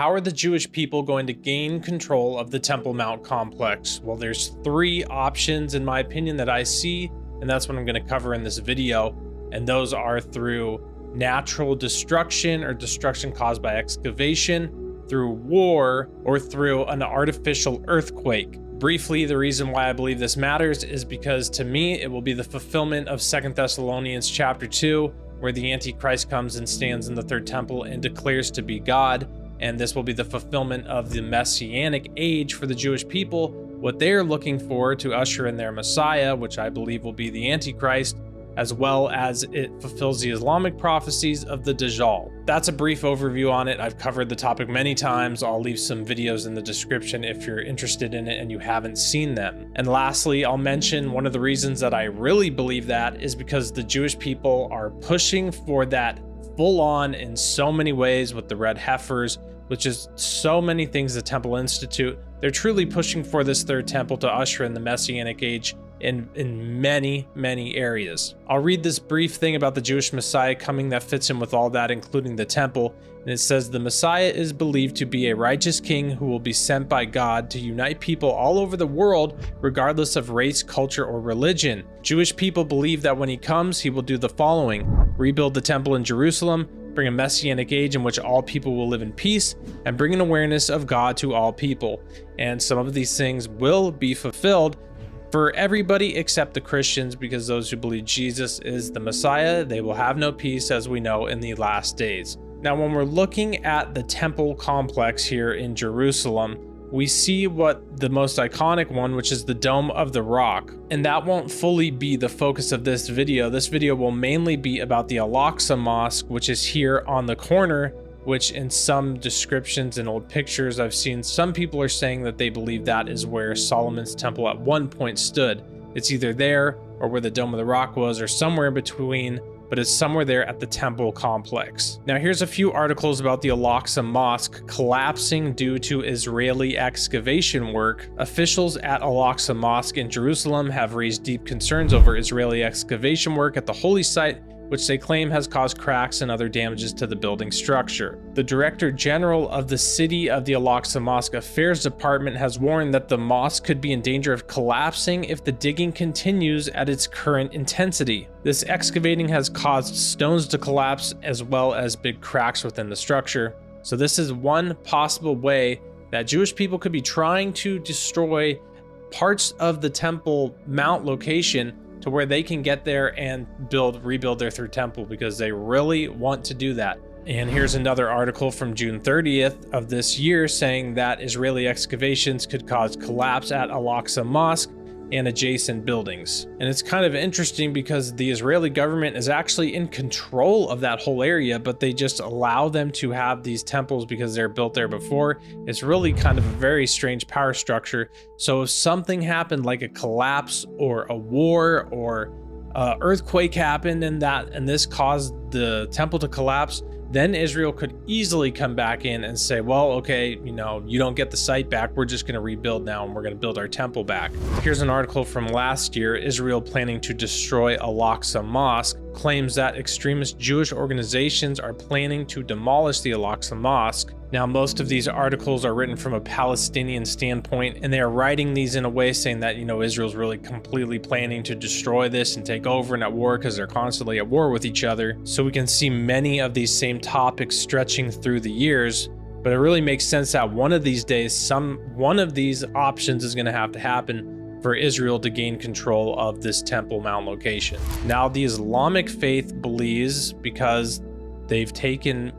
How are the Jewish people going to gain control of the Temple Mount complex? Well, there's three options in my opinion that I see, and that's what I'm going to cover in this video. And those are through natural destruction or destruction caused by excavation, through war, or through an artificial earthquake. Briefly, the reason why I believe this matters is because to me, it will be the fulfillment of 2 Thessalonians chapter 2, where the Antichrist comes and stands in the third temple and declares to be God. And this will be the fulfillment of the Messianic Age for the Jewish people, what they're looking for to usher in their Messiah, which I believe will be the Antichrist, as well as it fulfills the Islamic prophecies of the Dajjal. That's a brief overview on it. I've covered the topic many times. I'll leave some videos in the description if you're interested in it and you haven't seen them. And lastly, I'll mention one of the reasons that I really believe that is because the Jewish people are pushing for that full on in so many ways with the red heifers, which is so many things the Temple Institute. They're truly pushing for this third temple to usher in the Messianic Age in many areas. I'll read this brief thing about the Jewish Messiah coming that fits in with all that, including the temple. And it says, the Messiah is believed to be a righteous king who will be sent by God to unite people all over the world, regardless of race, culture, or religion. Jewish people believe that when he comes, he will do the following: rebuild the temple in Jerusalem, bring a Messianic age in which all people will live in peace, and bring an awareness of God to all people. And some of these things will be fulfilled for everybody except the Christians, because those who believe Jesus is the Messiah, they will have no peace, as we know, in the last days. Now, when we're looking at the temple complex here in Jerusalem, we see what the most iconic one, which is the Dome of the Rock. And that won't fully be the focus of this video. This video will mainly be about the Al-Aqsa Mosque, which is here on the corner, which in some descriptions and old pictures I've seen, some people are saying that they believe that is where Solomon's temple at one point stood. It's either there or where the Dome of the Rock was, or somewhere in between, but it's somewhere there at the temple complex. Now here's a few articles about the Al-Aqsa Mosque collapsing due to Israeli excavation work. Officials at Al-Aqsa Mosque in Jerusalem have raised deep concerns over Israeli excavation work at the holy site, which they claim has caused cracks and other damages to the building structure. The Director General of the City of the Al-Aqsa Mosque Affairs Department has warned that the mosque could be in danger of collapsing if the digging continues at its current intensity. This excavating has caused stones to collapse as well as big cracks within the structure. So this is one possible way that Jewish people could be trying to destroy parts of the Temple Mount location to where they can get there and rebuild their third temple, because they really want to do that. And here's another article from June 30th of this year saying that Israeli excavations could cause collapse at Al-Aqsa Mosque and adjacent buildings. And it's kind of interesting because the Israeli government is actually in control of that whole area, but they just allow them to have these temples because they're built there before. It's really kind of a very strange power structure. So if something happened like a collapse or a war or earthquake happened and this caused the temple to collapse, then Israel could easily come back in and say, well, okay, you don't get the site back. We're just going to rebuild now and we're going to build our temple back. Here's an article from last year. Israel planning to destroy Al-Aqsa Mosque claims that extremist Jewish organizations are planning to demolish the Al-Aqsa Mosque. Now, most of these articles are written from a Palestinian standpoint, and they are writing these in a way saying that, Israel's really completely planning to destroy this and take over and at war, because they're constantly at war with each other. So we can see many of these same topics stretching through the years, but it really makes sense that one of these days, one of these options is going to have to happen for Israel to gain control of this Temple Mount location. Now, the Islamic faith believes, because they've taken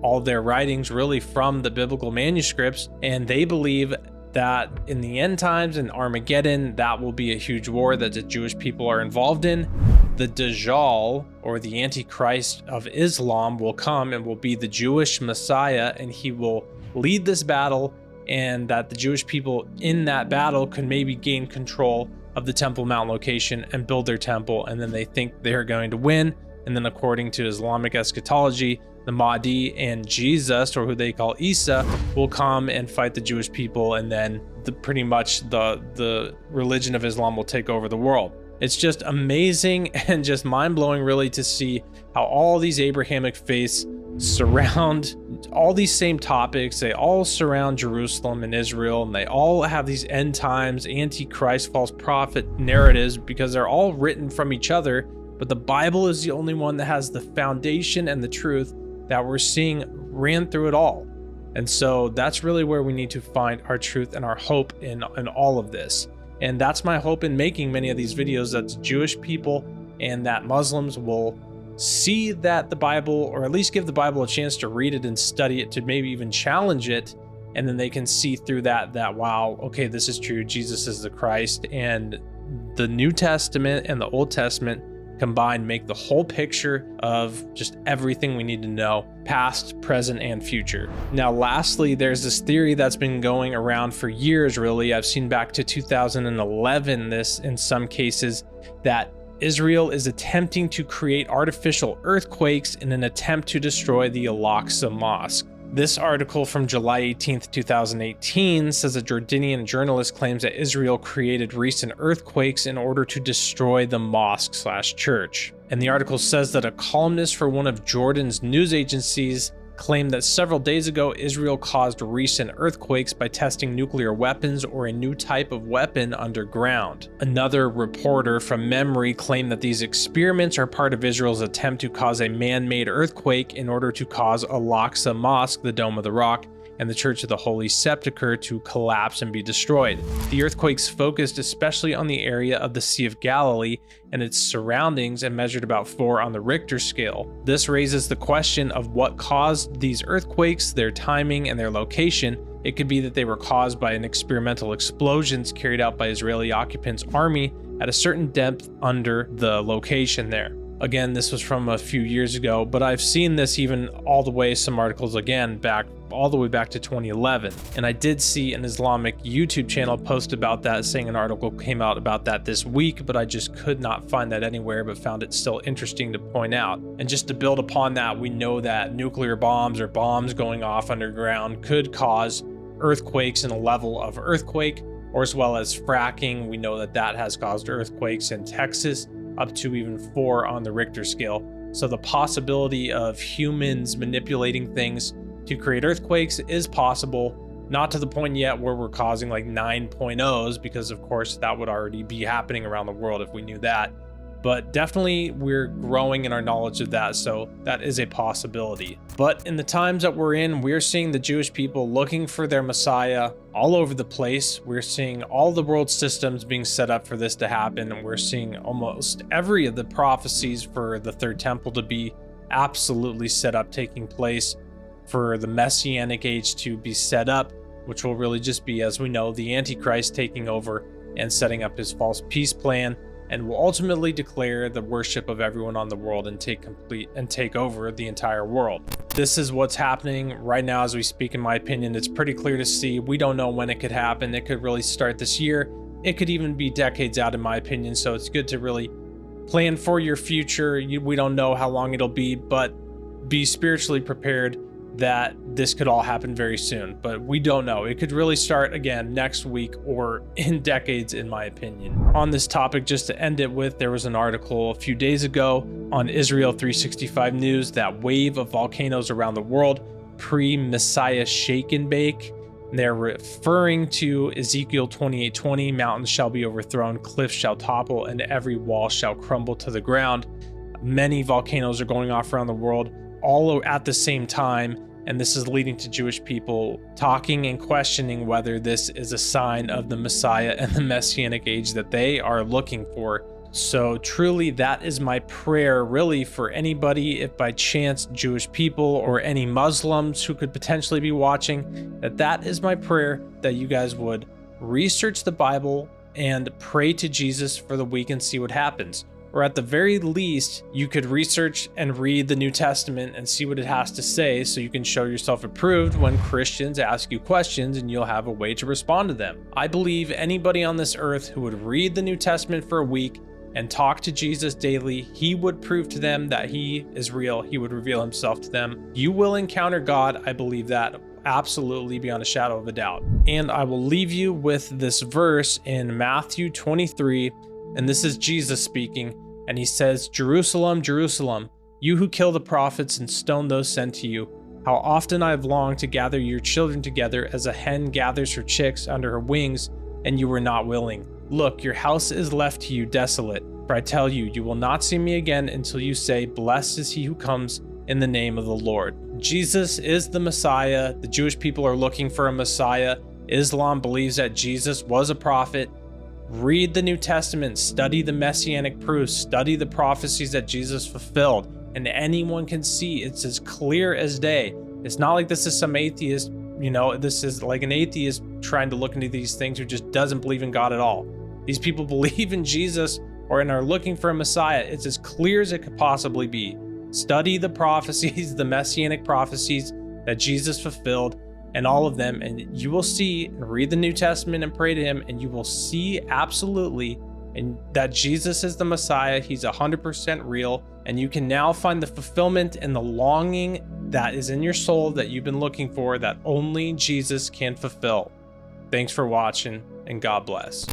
all their writings really from the biblical manuscripts, and they believe that in the end times in Armageddon, that will be a huge war that the Jewish people are involved in. The Dajjal, or the Antichrist of Islam, will come and will be the Jewish Messiah, and he will lead this battle, and that the Jewish people in that battle could maybe gain control of the Temple Mount location and build their temple, and then they think they're going to win. And then according to Islamic eschatology, the Mahdi and Jesus, or who they call Isa, will come and fight the Jewish people, and then pretty much the religion of Islam will take over the world. It's just amazing and just mind-blowing really to see how all these Abrahamic faiths surround all these same topics. They all surround Jerusalem and Israel, and they all have these end times, antichrist, false prophet narratives because they're all written from each other. But the Bible is the only one that has the foundation and the truth that we're seeing ran through it all. And so that's really where we need to find our truth and our hope in all of this. And that's my hope in making many of these videos, that Jewish people and that Muslims will see that the Bible, or at least give the Bible a chance to read it and study it, to maybe even challenge it, and then they can see through that wow, okay, this is true, Jesus is the Christ, and the New Testament and the Old Testament combined make the whole picture of just everything we need to know, past, present, and future. Now, lastly, there's this theory that's been going around for years, really. I've seen back to 2011 this in some cases, that Israel is attempting to create artificial earthquakes in an attempt to destroy the Al-Aqsa Mosque. This article from July 18th, 2018 says a Jordanian journalist claims that Israel created recent earthquakes in order to destroy the mosque/church. And the article says that a columnist for one of Jordan's news agencies claimed that several days ago Israel caused recent earthquakes by testing nuclear weapons or a new type of weapon underground. Another reporter from Memory claimed that these experiments are part of Israel's attempt to cause a man-made earthquake in order to cause Al-Aqsa Mosque, the Dome of the Rock, and the Church of the Holy Sepulchre to collapse and be destroyed. The earthquakes focused especially on the area of the Sea of Galilee and its surroundings and measured about 4 on the Richter scale. This raises the question of what caused these earthquakes, their timing, and their location. It could be that they were caused by an experimental explosions carried out by Israeli occupants' army at a certain depth under the location there. Again, this was from a few years ago, but I've seen this even all the way, some articles again, all the way back to 2011. And I did see an Islamic YouTube channel post about that, saying an article came out about that this week, but I just could not find that anywhere, but found it still interesting to point out. And just to build upon that, we know that nuclear bombs or bombs going off underground could cause earthquakes in a level of earthquake, or as well as fracking. We know that that has caused earthquakes in Texas, up to even 4 on the Richter scale. So the possibility of humans manipulating things to create earthquakes is possible, not to the point yet where we're causing like 9.0s, because of course that would already be happening around the world if we knew that. But definitely we're growing in our knowledge of that, so that is a possibility. But in the times that we're in, we're seeing the Jewish people looking for their Messiah all over the place. We're seeing all the world systems being set up for this to happen, and we're seeing almost every of the prophecies for the third temple to be absolutely set up, taking place, for the Messianic Age to be set up, which will really just be, as we know, the Antichrist taking over and setting up his false peace plan, and will ultimately declare the worship of everyone on the world and take over the entire world. This is what's happening right now as we speak. In my opinion, it's pretty clear to see. We don't know when it could happen. It could really start this year. It could even be decades out, in my opinion. So it's good to really plan for your future. We don't know how long it'll be, but be spiritually prepared that this could all happen very soon, but we don't know. It could really start again next week or in decades, in my opinion. On this topic, just to end it with, there was an article a few days ago on Israel 365 News, that wave of volcanoes around the world pre-Messiah shake and bake. They're referring to Ezekiel 28:20, mountains shall be overthrown, cliffs shall topple, and every wall shall crumble to the ground. Many volcanoes are going off around the world, all at the same time, and this is leading to Jewish people talking and questioning whether this is a sign of the Messiah and the Messianic Age that they are looking for. So truly, that is my prayer, really, for anybody, if by chance Jewish people or any Muslims who could potentially be watching, that is my prayer, that you guys would research the Bible and pray to Jesus for the week and see what happens. Or at the very least, you could research and read the New Testament and see what it has to say, so you can show yourself approved when Christians ask you questions, and you'll have a way to respond to them. I believe anybody on this earth who would read the New Testament for a week and talk to Jesus daily, he would prove to them that he is real. He would reveal himself to them. You will encounter God. I believe that absolutely, beyond a shadow of a doubt. And I will leave you with this verse in Matthew 23. And this is Jesus speaking, and he says, "Jerusalem, Jerusalem, You who kill the prophets and stone those sent to you, how often I have longed to gather your children together as a hen gathers her chicks under her wings, and you were not willing. Look, your house is left to you desolate, for I tell you, you will not see me again until you say, blessed is he who comes in the name of the Lord. Jesus is the Messiah. The Jewish people are looking for a Messiah. Islam believes that Jesus was a prophet. Read the New Testament, study the Messianic proofs, study the prophecies that Jesus fulfilled, and anyone can see it's as clear as day. It's not like this is some atheist, this is like an atheist trying to look into these things who just doesn't believe in God at all. These people believe in Jesus and are looking for a Messiah. It's as clear as it could possibly be. Study the prophecies, the Messianic prophecies that Jesus fulfilled, and all of them, and you will see, and read the New Testament and pray to him, and you will see absolutely and that Jesus is the Messiah. He's 100% real, and you can now find the fulfillment and the longing that is in your soul that you've been looking for, that only Jesus can fulfill. Thanks for watching, and God bless.